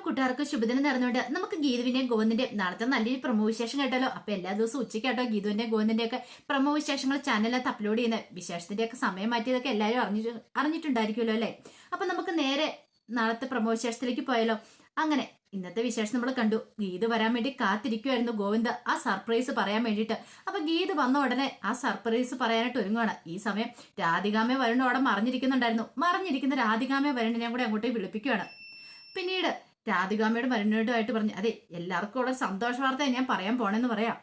കൂട്ടുകാർക്ക് ശുഭദിനം നടന്നുകൊണ്ട് നമുക്ക് ഗീതുവിന്റെയും ഗോവിന്ദിന്റെയും നാളത്തെ നല്ലൊരു പ്രമോ വിശേഷം കേട്ടാലോ. അപ്പൊ എല്ലാ ദിവസവും ഉച്ചയ്ക്കാട്ടോ ഗീതുവിന്റെയും ഗോവിന്ദിന്റെ ഒക്കെ പ്രമോ വിശേഷങ്ങൾ ചാനലിനകത്ത് അപ്ലോഡ് ചെയ്യുന്ന വിശേഷത്തിന്റെ ഒക്കെ സമയം മാറ്റിയതൊക്കെ എല്ലാവരും അറിഞ്ഞിട്ടുണ്ടായിരിക്കുമല്ലോ അല്ലെ. അപ്പൊ നമുക്ക് നേരെ നാളത്തെ പ്രമോ വിശേഷത്തിലേക്ക് പോയാലോ. അങ്ങനെ ഇന്നത്തെ വിശേഷം നമ്മൾ കണ്ടു. ഗീതു വരാൻ വേണ്ടി കാത്തിരിക്കുമായിരുന്നു ഗോവിന്ദ് ആ സർപ്രൈസ് പറയാൻ വേണ്ടിയിട്ട്. അപ്പൊ ഗീതു വന്ന ഉടനെ ആ സർപ്രൈസ് പറയാനായിട്ട് ഒരുങ്ങുവാണ്. ഈ സമയം രാധികാമേ വരുണ അവിടെ മറിഞ്ഞിരിക്കുന്ന രാധികാമേ വരുണിനെയും കൂടെ അങ്ങോട്ടേക്ക് വിളിപ്പിക്കുകയാണ്. പിന്നീട് രാധികാമ്മയുടെ വരുണോടുമായിട്ട് പറഞ്ഞു, അതെ എല്ലാവർക്കും ഉള്ള സന്തോഷ വാർത്ത ഞാൻ പറയാൻ പോണെന്ന് പറയാം.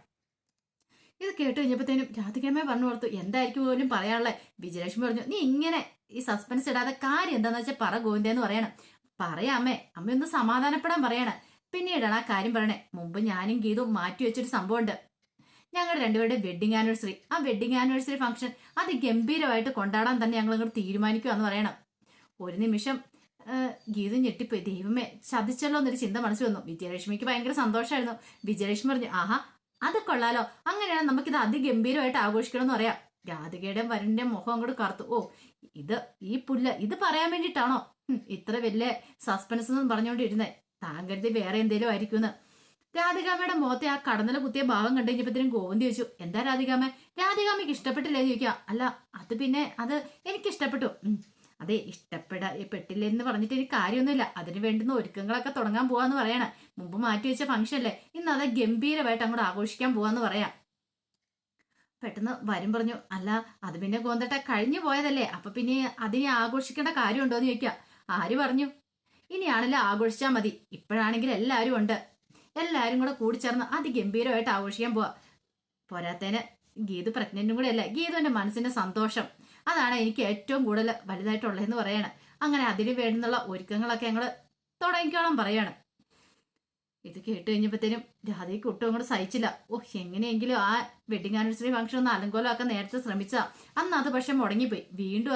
ഇത് കേട്ട് കഴിഞ്ഞപ്പോഴത്തേനും രാധികാമ്മ പറഞ്ഞു കൊടുത്തു, എന്തായിരിക്കും പോലും പറയാനുള്ളത്. വിജയലക്ഷ്മി പറഞ്ഞു, നീ ഇങ്ങനെ ഈ സസ്പെൻസ് ഇടാതെ കാര്യം എന്താന്ന് വെച്ചാൽ പറ ഗോവിന്ദേന്ന് പറയണം. പറയാമേ അമ്മയൊന്ന് സമാധാനപ്പെടാൻ പറയണം. പിന്നീടാണ് ആ കാര്യം പറയണേ. മുമ്പ് ഞാനും ഗീതും മാറ്റി വെച്ചൊരു സംഭവമുണ്ട്. ഞങ്ങളുടെ രണ്ടുപേരുടെ വെഡിങ് ആനിവേഴ്സറി, ആ വെഡിങ് ആനിവേഴ്സറി ഫംഗ്ഷൻ അത് ഗംഭീരമായിട്ട് കൊണ്ടാടാൻ തന്നെ ഞങ്ങൾ ഇങ്ങോട്ട് തീരുമാനിക്കുവാന്ന് പറയണം. ഒരു നിമിഷം ഗീത ഞെട്ടിപ്പോയി. ദൈവമേ ചതിച്ചല്ലോ എന്നൊരു ചിന്ത മനസ്സിൽ വന്നു. വിജയലക്ഷ്മിക്ക് ഭയങ്കര സന്തോഷമായിരുന്നു. വിജയലക്ഷ്മി പറഞ്ഞു, ആഹാ അത് കൊള്ളാലോ, അങ്ങനെയാണ് നമുക്കിത് അതിഗംഭീരമായിട്ട് ആഘോഷിക്കണം എന്ന് പറയാം. രാധികയുടെ വരുണിന്റെ മുഖം അങ്ങോട്ട് കറുത്തു. ഓ ഈ പുല്ല് ഇത് പറയാൻ വേണ്ടിയിട്ടാണോ ഇത്ര വലിയ സസ്പെൻസ് എന്ന് പറഞ്ഞുകൊണ്ടിരുന്നേ? താൻ കരുതി വേറെ എന്തേലും ആയിരിക്കുമെന്ന്. രാധികാമ്മയുടെ മുഖത്തെ ആ കടന്നല കുത്തിയ ഭാവം കണ്ടു കഴിഞ്ഞപ്പോഴത്തേനും ഗോവിന്ദ് ചോദിച്ചു, എന്താ രാധികാമ്മ, രാധികാമ്മയ്ക്ക് ഇഷ്ടപ്പെട്ടില്ലേ ചോദിക്കുക. അല്ല അത് പിന്നെ അത് എനിക്ക് ഇഷ്ടപ്പെട്ടു. അതെ പെട്ടില്ലെന്ന് പറഞ്ഞിട്ട് എനിക്ക് കാര്യമൊന്നുമില്ല. അതിന് വേണ്ടുന്ന ഒരുക്കങ്ങളൊക്കെ തുടങ്ങാൻ പോവാന്ന് പറയണം. മുമ്പ് മാറ്റി വെച്ച ഫംഗ്ഷൻ അല്ലേ, ഇന്ന് അത് ഗംഭീരമായിട്ട് അങ്ങോട്ട് ആഘോഷിക്കാൻ പോവാന്ന് പറയാം. പെട്ടെന്ന് വരും പറഞ്ഞു, അല്ല അത് പിന്നെ ഗോന്തട്ട കഴിഞ്ഞു പോയതല്ലേ, അപ്പൊ പിന്നെ അതിനെ ആഘോഷിക്കേണ്ട കാര്യമുണ്ടോന്ന് ചോദിക്കുക. ആര് പറഞ്ഞു? ഇനിയാണല്ലോ ആഘോഷിച്ചാൽ മതി. ഇപ്പോഴാണെങ്കിൽ എല്ലാവരും ഉണ്ട്, എല്ലാവരും കൂടെ കൂടിച്ചേർന്ന് അതിഗംഭീരമായിട്ട് ആഘോഷിക്കാൻ പോവാ. പോരാത്തേന് ഗീതു പ്രഗ്നന്റും കൂടെ അല്ലേ. ഗീതുവിന്റെ മനസ്സിന്റെ സന്തോഷം അതാണ് എനിക്ക് ഏറ്റവും കൂടുതൽ വലുതായിട്ടുള്ളതെന്ന് പറയാണ്. അങ്ങനെ അതിന് വേണ്ടുന്നുള്ള ഒരുക്കങ്ങളൊക്കെ ഞങ്ങൾ തുടങ്ങിക്കോളം പറയാണ്. ഇത് കേട്ട് കഴിഞ്ഞപ്പോഴത്തേനും രാധയ്ക്ക് ഒട്ടും അങ്ങോട്ട് സഹിച്ചില്ല. എങ്ങനെയെങ്കിലും ആ വെഡിങ് ആനിവേഴ്സറി ഫംഗ്ഷൻ ഒന്ന് അലങ്കോലമാക്കാൻ നേരത്തെ ശ്രമിച്ചാ അന്ന് അത് പക്ഷെ മുടങ്ങിപ്പോയി. വീണ്ടും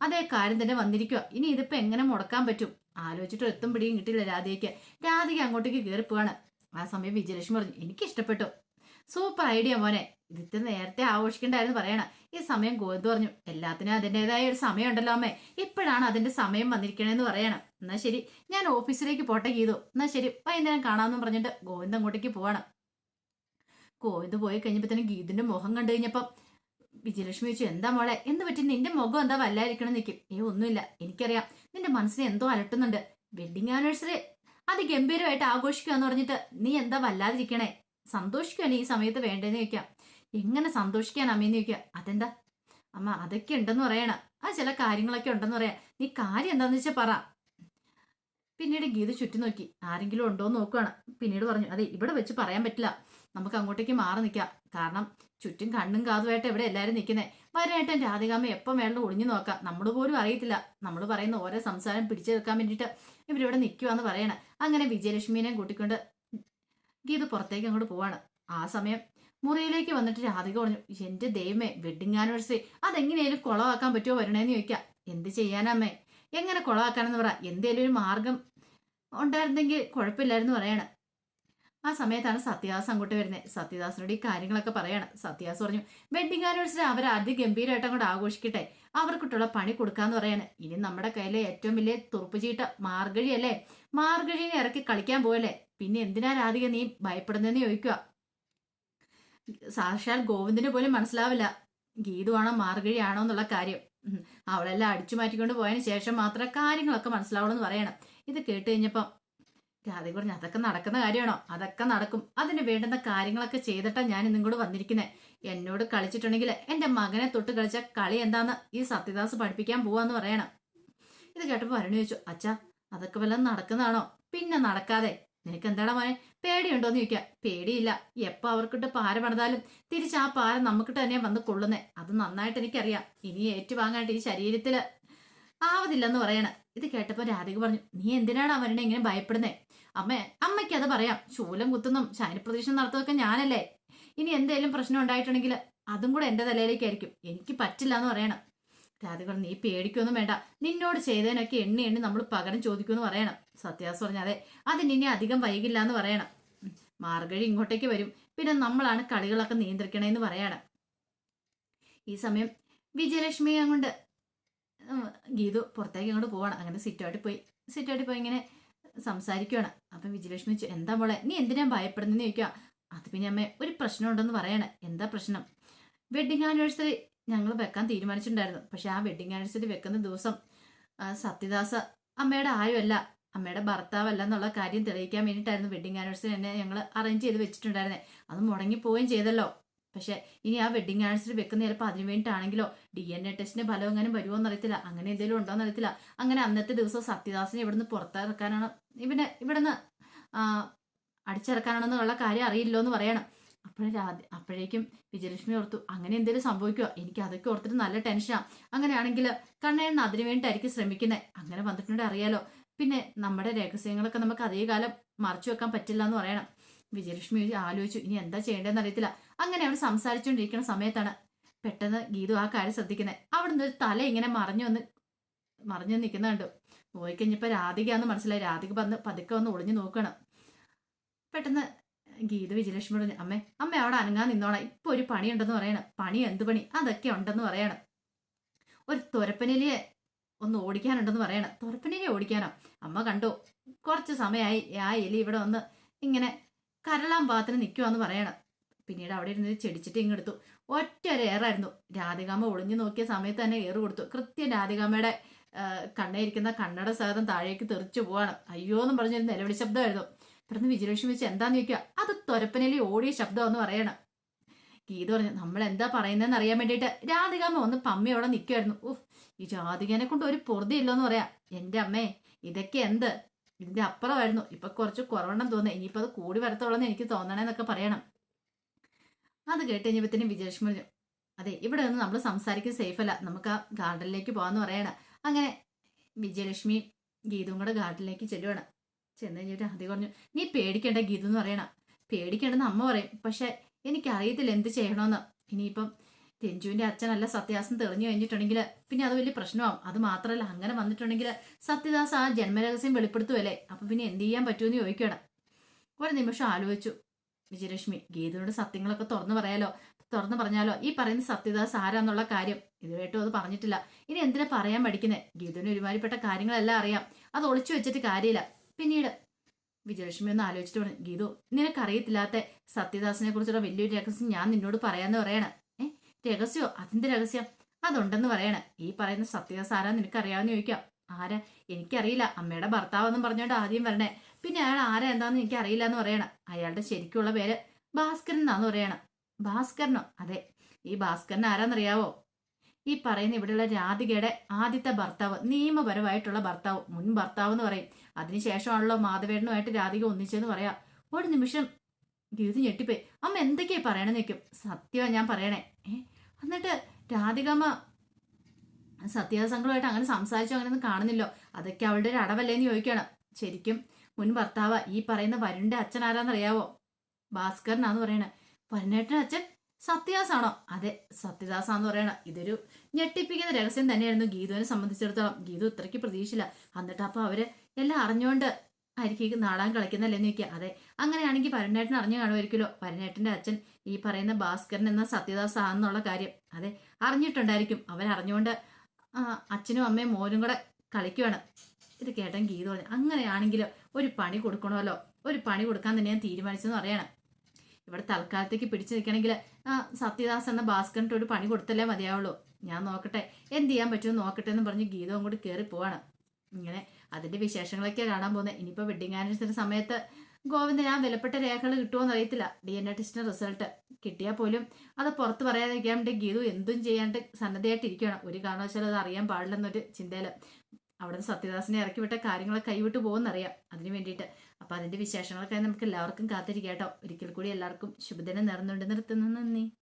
അതേ കാര്യം തന്നെ വന്നിരിക്കുക. ഇനി ഇതിപ്പോ എങ്ങനെ മുടക്കാൻ പറ്റും? ആലോചിച്ചിട്ട് എത്തും പിടിയും കിട്ടില്ല രാധയ്ക്ക്. രാധിക അങ്ങോട്ടേക്ക് കയറിപ്പോവാണ്. ആ സമയം വിജയലക്ഷ്മി പറഞ്ഞു, എനിക്ക് ഇഷ്ടപ്പെട്ടു, സൂപ്പർ ഐഡിയ മോനെ, ഇതിത്തെ നേരത്തെ ആഘോഷിക്കണ്ടായിരുന്നു പറയണം. ഈ സമയം ഗോവിന്ദ് പറഞ്ഞു, എല്ലാത്തിനും അതിൻ്റെതായ ഒരു സമയം ഉണ്ടല്ലോ അമ്മേ, ഇപ്പോഴാണ് അതിന്റെ സമയം വന്നിരിക്കണേന്ന് പറയണം. എന്നാ ശരി ഞാൻ ഓഫീസിലേക്ക് പോട്ടെ ഗീതു, എന്നാ ശരി വൈകുന്നേരം കാണാമെന്നും പറഞ്ഞിട്ട് ഗോവിന്ദ് അങ്ങോട്ടേക്ക് പോവാണ്. ഗോവിന്ദ് പോയി കഴിഞ്ഞപ്പോഴത്തേനും ഗീതിന്റെ മുഖം കണ്ടു കഴിഞ്ഞപ്പം വിജയലക്ഷ്മി ചോദിച്ചു, എന്താ മോളെ എന്ത് പറ്റി, നിന്റെ മുഖം എന്താ വല്ലായിരിക്കണം നിൽക്കും? ഒന്നുമില്ല, എനിക്കറിയാം നിന്റെ മനസ്സിനെ എന്തോ അലട്ടുന്നുണ്ട്. വെഡിങ് ആനിവേഴ്സറി അത് ഗംഭീരമായിട്ട് ആഘോഷിക്കുക എന്ന് പറഞ്ഞിട്ട് നീ എന്താ വല്ലാതിരിക്കണേ? സന്തോഷിക്കുകയല്ലേ ഈ സമയത്ത് വേണ്ടതെന്ന് ചോദിക്കാം. എങ്ങനെ സന്തോഷിക്കാൻ അമ്മയെന്ന് ചോദിക്കുക. അതെന്താ അമ്മ, അതൊക്കെ ഉണ്ടെന്ന് പറയണ, ആ ചില കാര്യങ്ങളൊക്കെ ഉണ്ടെന്ന് പറയാം. നീ കാര്യം എന്താന്ന് വെച്ചാൽ പറ. പിന്നീട് ഗീത ചുറ്റി നോക്കി, ആരെങ്കിലും ഉണ്ടോന്ന് നോക്കുകയാണ്. പിന്നീട് പറഞ്ഞു, അതെ ഇവിടെ വെച്ച് പറയാൻ പറ്റില്ല, നമുക്ക് അങ്ങോട്ടേക്ക് മാറി നിൽക്കാം. കാരണം ചുറ്റും കണ്ണും കാതുമായിട്ട് ഇവിടെ എല്ലാവരും നിൽക്കുന്നേ. വരാനായിട്ട് രാധികാമ്മ എപ്പം വേണ്ട ഒളിഞ്ഞു നോക്കാം, നമ്മൾ പോലും അറിയത്തില്ല. നമ്മൾ പറയുന്ന ഓരോ സംസാരം പിടിച്ചു വെക്കാൻ വേണ്ടിയിട്ട് ഇവരിവിടെ നിൽക്കുവാന്ന് പറയണം. അങ്ങനെ വിജയലക്ഷ്മിനെയും കൂട്ടിക്കൊണ്ട് ഗീത പുറത്തേക്ക് അങ്ങോട്ട് പോവാണ്. ആ സമയം മുറിയിലേക്ക് വന്നിട്ട് രാധിക പറഞ്ഞു, എന്റെ ദൈവമേ വെഡിങ് ആനിവേഴ്സറി അതെങ്ങനെയാലും കുളമാക്കാൻ പറ്റുമോ വരണേന്ന് ചോദിക്കാം. എന്ത് ചെയ്യാനമ്മേ, എങ്ങനെ കുളമാക്കാനെന്ന് പറ, എന്തേലും ഒരു മാർഗം ഉണ്ടായിരുന്നെങ്കിൽ കുഴപ്പമില്ലായിരുന്നു പറയാണ്. ആ സമയത്താണ് സത്യദാസ് അങ്ങോട്ട് വരുന്നത്. സത്യദാസിനോട് ഈ കാര്യങ്ങളൊക്കെ പറയാണ്. സത്യദാസ് പറഞ്ഞു, വെഡിങ് ആനിവേഴ്സറി അവർ അതിഗംഭീരമായിട്ട് അങ്ങോട്ട് ആഘോഷിക്കട്ടെ, അവർക്കിട്ടുള്ള പണി കൊടുക്കാന്ന് പറയാണ്. ഇനി നമ്മുടെ കയ്യിലെ ഏറ്റവും വലിയ തുറുപ്പുചീട്ട മാർഗഴി അല്ലേ, മാർഗഴിനെ ഇറക്കി കളിക്കാൻ പോയല്ലേ, പിന്നെ എന്തിനാ രാധിക നീ ഭയപ്പെടുന്നതെന്ന് ചോദിക്കുക. സാക്ഷാൽ ഗോവിന്ദിന് പോലും മനസ്സിലാവില്ല ഗീതുവാണോ മാർഗഴിയാണോ എന്നുള്ള കാര്യം. അവളെല്ലാം അടിച്ചു മാറ്റിക്കൊണ്ട് പോയതിന് ശേഷം മാത്രമേ കാര്യങ്ങളൊക്കെ മനസ്സിലാവുള്ളൂ എന്ന് പറയണം. ഇത് കേട്ട് കഴിഞ്ഞപ്പം രാധിക പറഞ്ഞു, അതൊക്കെ നടക്കുന്ന കാര്യമാണോ? അതൊക്കെ നടക്കും, അതിന് വേണ്ടുന്ന കാര്യങ്ങളൊക്കെ ചെയ്തിട്ടാണ് ഞാൻ ഇന്നും കൂടെ വന്നിരിക്കുന്നത്. എന്നോട് കളിച്ചിട്ടുണ്ടെങ്കിൽ എന്റെ മകനെ തൊട്ട് കളിച്ച കളി എന്താന്ന് ഈ സത്യദാസ് പഠിപ്പിക്കാൻ പോവാന്ന് പറയണം. ഇത് കേട്ടപ്പോൾ വരുണി ചോദിച്ചു, അച്ഛാ അതൊക്കെ വല്ലതും നടക്കുന്നതാണോ? പിന്നെ നടക്കാതെ, നിനക്ക് എന്താടാ മോനെ പേടിയുണ്ടോന്ന് ചോദിക്കുക. പേടിയില്ല, എപ്പോ അവർക്കിട്ട് പാര പണിതാലും തിരിച്ച് ആ പാര നമുക്കിട്ട് തന്നെ വന്ന് കൊള്ളുന്നേ, അത് നന്നായിട്ട് എനിക്കറിയാം. ഇനി ഏറ്റുവാങ്ങാണ്ട് ഈ ശരീരത്തില് ആവതില്ലെന്ന് പറയണ. ഇത് കേട്ടപ്പോ രാധിക പറഞ്ഞു, നീ എന്തിനാണ് അവരുടെ ഇങ്ങനെ ഭയപ്പെടുന്നേ? അമ്മയ്ക്ക് അത് പറയാം, ശൂലം കുത്തുന്നും ശയനപ്രദക്ഷിണം നടത്തുന്നതൊക്കെ ഞാനല്ലേ. ഇനി എന്തേലും പ്രശ്നം ഉണ്ടായിട്ടുണ്ടെങ്കിൽ അതും കൂടെ എന്റെ തലയിലേക്കായിരിക്കും, എനിക്ക് പറ്റില്ല എന്ന് പറയണം. രാധിക പറഞ്ഞു, നീ പേടിക്കൊന്നും വേണ്ട, നിന്നോട് ചെയ്തതിനൊക്കെ എണ്ണി എണ്ണി നമ്മൾ പകരം ചോദിക്കുമെന്ന് പറയണം. സത്യാസ് പറഞ്ഞു, അതെ അതിനി അധികം വൈകില്ല എന്ന് പറയണം. മാർഗഴി ഇങ്ങോട്ടേക്ക് വരും, പിന്നെ നമ്മളാണ് കളികളൊക്കെ നിയന്ത്രിക്കണേന്ന് പറയണം. ഈ സമയം വിജയലക്ഷ്മിയെ കൊണ്ട് ഗീതു പുറത്തേക്ക് അങ്ങോട്ട് പോവാണ്. അങ്ങനെ സിറ്റൗട്ടിൽ പോയി ഇങ്ങനെ സംസാരിക്കുകയാണ്. അപ്പം വിജയലക്ഷ്മി ചോദിച്ചു, എന്താ മോളെ നീ എന്തിനാ ഭയപ്പെടുന്നെന്ന് ചോദിക്കുക. അത് പിന്നെ അമ്മേ ഒരു പ്രശ്നം ഉണ്ടെന്ന് പറയണേ. എന്താ പ്രശ്നം? വെഡിങ് ആനിവേഴ്സറി ഞങ്ങൾ വെക്കാൻ തീരുമാനിച്ചിട്ടുണ്ടായിരുന്നു. പക്ഷെ ആ വെഡിങ് ആനിവേഴ്സറി വെക്കുന്ന ദിവസം സത്യദാസ അമ്മയുടെ ആരുമല്ല, അമ്മയുടെ ഭർത്താവല്ല എന്നുള്ള കാര്യം തെളിയിക്കാൻ വേണ്ടിയിട്ടായിരുന്നു വെഡിങ് ആനിവേഴ്സറി തന്നെ ഞങ്ങൾ അറേഞ്ച് ചെയ്ത് വെച്ചിട്ടുണ്ടായിരുന്നേ. അത് മുടങ്ങിപ്പോവുകയും ചെയ്തല്ലോ. പക്ഷെ ഇനി ആ വെഡിങ് ആനിവേഴ്സറി വെക്കുന്ന ചിലപ്പോൾ അതിന് വേണ്ടിയിട്ടാണെങ്കിലോ DNA ടെസ്റ്റിന്റെ ഫലം എങ്ങനെ വരുമോ എന്നറിയത്തില്ല, അങ്ങനെ എന്തെങ്കിലും ഉണ്ടോ എന്നറിയത്തില്ല. അങ്ങനെ അന്നത്തെ ദിവസം സത്യദാസിനെ ഇവിടുന്ന് പുറത്തിറക്കാനാണ്, ഇവിടുന്ന് അടിച്ചിറക്കാനാണെന്നുള്ള കാര്യം അറിയില്ലോ എന്ന് പറയണം. അപ്പോഴേക്കും വിജയലക്ഷ്മി ഓർത്തു, അങ്ങനെ എന്തെങ്കിലും സംഭവിക്കുമോ? എനിക്ക് അതൊക്കെ ഓർത്തിട്ട് നല്ല ടെൻഷനാണ്. അങ്ങനെയാണെങ്കിൽ കണ്ണേണ്ണ അതിനു വേണ്ടിയിട്ടായിരിക്കും ശ്രമിക്കുന്നത്. അങ്ങനെ വന്നിട്ടുണ്ടെങ്കിൽ അറിയാലോ, പിന്നെ നമ്മുടെ രഹസ്യങ്ങളൊക്കെ നമുക്ക് അതേ കാലം മറച്ചു വെക്കാൻ പറ്റില്ല എന്ന് പറയണം. വിജയലക്ഷ്മി ആലോചിച്ചു, ഇനി എന്താ ചെയ്യേണ്ടതെന്ന് അറിയത്തില്ല. അങ്ങനെ അവൾ സംസാരിച്ചുകൊണ്ടിരിക്കുന്ന സമയത്താണ് പെട്ടെന്ന് ഗീതു ആ കാര്യം ശ്രദ്ധിക്കുന്നത്. അവിടുന്ന് ഒരു തല ഇങ്ങനെ മറിഞ്ഞു നിൽക്കുന്ന കണ്ടു. പോയി കഴിഞ്ഞപ്പോൾ രാധികയാന്ന് മനസ്സിലായി. രാധിക വന്ന് പതുക്കെ വന്ന് ഒളിഞ്ഞു നോക്കണം. പെട്ടെന്ന് ഗീത വിജയലക്ഷ്മി പറഞ്ഞു, അമ്മ അവിടെ അനങ്ങാൻ നിന്നോണം, ഇപ്പൊ ഒരു പണിയുണ്ടെന്ന് പറയണം. പണി എന്ത് പണി? അതൊക്കെ ഉണ്ടെന്ന് പറയണം. ഒരു തുരപ്പനിലിയെ ഒന്ന് ഓടിക്കാനുണ്ടെന്ന് പറയണം. തുരപ്പനിലിയെ ഓടിക്കാനോ? അമ്മ കണ്ടോ, കുറച്ച് സമയമായി ആ എലി ഇവിടെ വന്ന് ഇങ്ങനെ കരളാൻ പാത്തിന് നിൽക്കുവാന്ന് പറയണം. പിന്നീട് അവിടെ ഇരുന്ന് ചെടിച്ചിട്ട് ഇങ്ങെടുത്തു. ഒറ്റ ഒരു ഏറായിരുന്നു. രാധികാമ്മ ഒളിഞ്ഞു നോക്കിയ സമയത്ത് തന്നെ ഏറ് കൊടുത്തു. കൃത്യം രാധികാമ്മയുടെ കണ്ണയിരിക്കുന്ന കണ്ണട സഹിതം താഴേക്ക് തെറിച്ചു പോവാണ്. അയ്യോ എന്നും പറഞ്ഞൊരു നിലവിളി ശബ്ദമായിരുന്നു. പെട്ടെന്ന് വിജയലക്ഷ്മി വെച്ച് എന്താന്ന് ചോദിക്കുക. അത് തുരപ്പനലി ഓടിയ ശബ്ദമെന്ന് പറയണം. ഗീത പറഞ്ഞു, നമ്മൾ എന്താ പറയുന്നതെന്ന് അറിയാൻ വേണ്ടിയിട്ട് രാധികാമ്മ ഒന്ന് പമ്മിയോടെ നിൽക്കുമായിരുന്നു. ഈ രാധികനെ കൊണ്ട് ഒരു പൊറുതിയില്ലോ എന്ന് പറയാം. എൻ്റെ അമ്മേ, ഇതൊക്കെ എന്ത്, ഇതിന്റെ അപ്പുറമായിരുന്നു. ഇപ്പൊ കുറച്ച് കുറവണ്ണം തോന്നുന്നു, ഇനിയിപ്പോൾ അത് കൂടി വരത്തോളെന്ന് എനിക്ക് തോന്നണേന്നൊക്കെ പറയണം. അത് കേട്ട് കഴിഞ്ഞപ്പത്തിന് വിജയലക്ഷ്മി പറഞ്ഞു, അതെ ഇവിടെ നിന്ന് നമ്മൾ സംസാരിക്കുന്നത് സേഫ് അല്ല, നമുക്ക് ആ ഗാർഡനിലേക്ക് പോകാമെന്ന് പറയണം. അങ്ങനെ വിജയലക്ഷ്മി ഗീതവും കൂടെ ഗാർഡനിലേക്ക് ചെല്ലുവാണ്. ചെന്ന് കഴിഞ്ഞിട്ട് ആദ്യം പറഞ്ഞു, നീ പേടിക്കേണ്ട ഗീതു എന്ന് പറയണം. പേടിക്കേണ്ടെന്ന് അമ്മ പറയും, പക്ഷെ എനിക്കറിയത്തില്ല എന്ത് ചെയ്യണമെന്ന്. ഇനിയിപ്പം രഞ്ജുവിന്റെ അച്ഛനല്ല സത്യദാസൻ തെളിഞ്ഞു കഴിഞ്ഞിട്ടുണ്ടെങ്കിൽ പിന്നെ അത് വലിയ പ്രശ്നമാവും. അത് മാത്രമല്ല, അങ്ങനെ വന്നിട്ടുണ്ടെങ്കിൽ സത്യദാസ് ആ ജന്മരഹസ്യം വെളിപ്പെടുത്തുമല്ലേ, അപ്പൊ പിന്നെ എന്ത് ചെയ്യാൻ പറ്റുമെന്ന് ചോദിക്കണം. ഒരു നിമിഷം ആലോചിച്ചു വിജയലക്ഷ്മി. ഗീതയോട് സത്യങ്ങളൊക്കെ തുറന്നു പറഞ്ഞാലോ ഈ പറയുന്ന സത്യദാസ് ആരാന്നുള്ള കാര്യം ഇതുവരെയായിട്ടും അത് പറഞ്ഞിട്ടില്ല. ഇനി എന്തിനാ പറയാൻ പഠിക്കുന്നത്? ഗീതുവിന് ഒരുമാതിരിപ്പെട്ട കാര്യങ്ങളെല്ലാം അറിയാം, അത് ഒളിച്ചു വെച്ചിട്ട് കാര്യമില്ല. പിന്നീട് വിജയലക്ഷ്മി ഒന്ന് ആലോചിച്ചിട്ട് പറഞ്ഞു, ഗീതു നിനക്കറിയത്തില്ലാത്ത സത്യദാസിനെ കുറിച്ചുള്ള വലിയൊരു രഹസ്യം ഞാൻ നിന്നോട് പറയാന്ന് പറയണ. രഹസ്യമോ? അതിന്റെ രഹസ്യം അതുണ്ടെന്ന് പറയണ. ഈ പറയുന്ന സത്യദാസ് ആരാ നിനക്കറിയാമെന്ന് ചോദിക്കാം. ആരാ? എനിക്കറിയില്ല, അമ്മയുടെ ഭർത്താവെന്നും പറഞ്ഞോണ്ട് ആദ്യം വരണേ. പിന്നെ അയാൾ ആരാ എന്താന്ന് എനിക്ക് അറിയില്ല എന്ന് പറയണം. അയാളുടെ ശരിക്കുള്ള പേര് ഭാസ്കരൻ എന്നാന്ന് പറയണം. ഭാസ്കരനോ? അതെ. ഈ ഭാസ്കരൻ ആരാന്നറിയാവോ? ഈ പറയുന്ന ഇവിടെയുള്ള രാധികയുടെ ആദ്യത്തെ ഭർത്താവ്, നിയമപരമായിട്ടുള്ള ഭർത്താവ്, മുൻ ഭർത്താവ് എന്ന് പറയും. അതിനുശേഷമാണല്ലോ മാധവേട്ടനുമായിട്ട് രാധിക ഒന്നിച്ചെന്ന് പറയാം. ഒരു നിമിഷം ഗീത ഞെട്ടിപ്പോയി. അമ്മ എന്തൊക്കെയാ പറയണെന്ന് വെക്കും. സത്യമാണ് ഞാൻ പറയണേ. എന്നിട്ട് രാധികമ്മ സത്യസംഗമായിട്ട് അങ്ങനെ സംസാരിച്ചോ അങ്ങനെയൊന്നും കാണുന്നില്ലോ. അതൊക്കെ അവളുടെ ഒരു അടവല്ലേന്ന് ചോദിക്കുകയാണ്. ശരിക്കും മുൻ ഭർത്താവ് ഈ പറയുന്ന വരുണിന്റെ അച്ഛൻ ആരാന്നറിയാവോ? ഭാസ്കരനാന്ന് പറയണേ. വരുണേട്ടന്റെ അച്ഛൻ സത്യദാസ് ആണോ? അതെ, സത്യദാസാന്ന് പറയണ. ഇതൊരു ഞെട്ടിപ്പിക്കുന്ന രഹസ്യം തന്നെയായിരുന്നു ഗീതുവിനെ സംബന്ധിച്ചിടത്തോളം. ഗീതു ഇത്രയ്ക്ക് പ്രതീക്ഷിച്ചില്ല. എന്നിട്ട് അപ്പൊ അവര് എല്ലാം അറിഞ്ഞുകൊണ്ട് ആയിരിക്കും നാടാൻ കളിക്കുന്നല്ലേന്ന് ചോദിക്കുക. അതെ, അങ്ങനെയാണെങ്കിൽ വരുണേട്ടൻ അറിഞ്ഞു കാണുമായിരിക്കുമല്ലോ വരുണേട്ടന്റെ അച്ഛൻ ഈ പറയുന്ന ഭാസ്കരൻ എന്ന സത്യദാസ് ആണെന്നുള്ള കാര്യം. അതെ, അറിഞ്ഞിട്ടുണ്ടായിരിക്കും. അവരറിഞ്ഞുകൊണ്ട് അച്ഛനും അമ്മയും മോനും കൂടെ കളിക്കുവാണ്. ഇത് കേട്ടൻ ഗീത പറഞ്ഞു, അങ്ങനെയാണെങ്കിൽ ഒരു പണി കൊടുക്കണമല്ലോ, ഒരു പണി കൊടുക്കാൻ തന്നെ ഞാൻ തീരുമാനിച്ചെന്ന് പറയണം. ഇവിടെ തൽക്കാലത്തേക്ക് പിടിച്ചു നിൽക്കണമെങ്കിൽ സത്യദാസ് എന്ന ഭാസ്കരൻ്റെ ഒരു പണി കൊടുത്തല്ലേ മതിയാവുള്ളൂ. ഞാൻ നോക്കട്ടെ എന്ത് ചെയ്യാൻ പറ്റുമെന്ന് നോക്കട്ടെ എന്ന് പറഞ്ഞ് ഗീത അങ്ങോട്ട് കയറി പോവാണ്. ഇങ്ങനെ അതിന്റെ വിശേഷങ്ങളൊക്കെയാണ് കാണാൻ പോകുന്നത്. ഇനിയിപ്പോൾ വെഡിങ് ആനിവേഴ്സറി സമയത്ത് ഗോവിന്ദൻ ആ വിലപ്പെട്ട രേഖകൾ കിട്ടുമോന്ന് അറിയത്തില്ല. DNA ടെസ്റ്റിന്റെ റിസൾട്ട് കിട്ടിയാൽ പോലും അത് പുറത്ത് പറയാതിരിക്കാൻ വേണ്ടി ഗീതു എന്തും ചെയ്യാണ്ട് സന്നദ്ധയായിട്ടിരിക്കണം. ഒരു കാരണവശാലും അത് അറിയാൻ പാടില്ലെന്നൊരു ചിന്തയിൽ അവിടെ സത്യദാസിനെ ഇറക്കി വിട്ട കാര്യങ്ങളെ കൈവിട്ട് പോകുന്നറിയാം. അതിന് വേണ്ടിയിട്ട് അപ്പൊ അതിന്റെ വിശേഷങ്ങളൊക്കെ നമുക്ക് എല്ലാവർക്കും കാത്തിരിക്കാം കേട്ടോ. ഒരിക്കൽ കൂടി എല്ലാവർക്കും ശുഭദിനം നേർന്നുകൊണ്ട് നിർത്തുന്നു. നന്ദി.